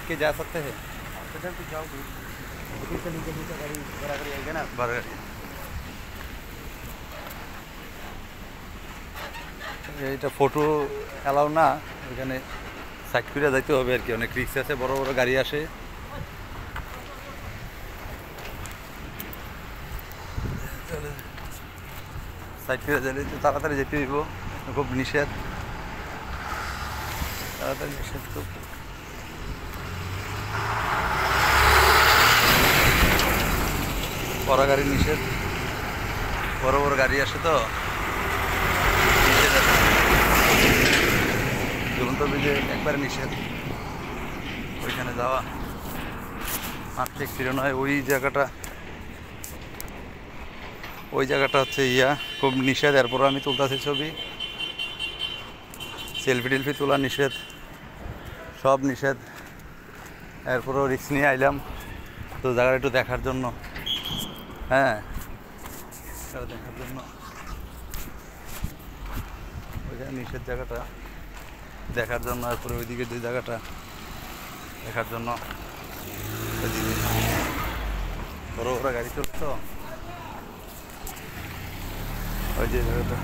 के जा सकते हैं? इधर तो जाओ नीचे नीचे नीचे गाड़ी बड़ा गाड़ी आएगा ना। बड़ा गाड़ी এটা ফটো অ্যালাউ না, এখানে সাইড করে যাইতে হবে আর কি, অনেক রিক্স আছে, বড় বড় গাড়ি আসে। সাইড করে যাইলে তো তাড়াতাড়ি যেতে হইব, খুব নিষেধ, তাড়াতাড়ি নিষেধ খুব। বড় গাড়ি নিষেধ, বড় বড় গাড়ি আসে তো নিষেধ আছে। ঝুলন্ত ব্রিজে একবারে নিষেধ ওইখানে যাওয়া, আর ঠিক ছিল নয়। ওই জায়গাটা হচ্ছে খুব নিষেধ। এরপরও আমি তুলতেছি ছবি, সেলফি টেলফি তোলা নিষেধ, সব নিষেধ। এরপরও রিস্ক নিয়ে আইলাম তো জায়গাটা একটু দেখার জন্য। হ্যাঁ, দেখার জন্য ওইখানে নিষেধ জায়গাটা দেখার জন্য, এরপরে ওইদিকে যে জায়গাটা দেখার জন্য। বড় বড় গাড়ি চলতো ওই যে জায়গাটা।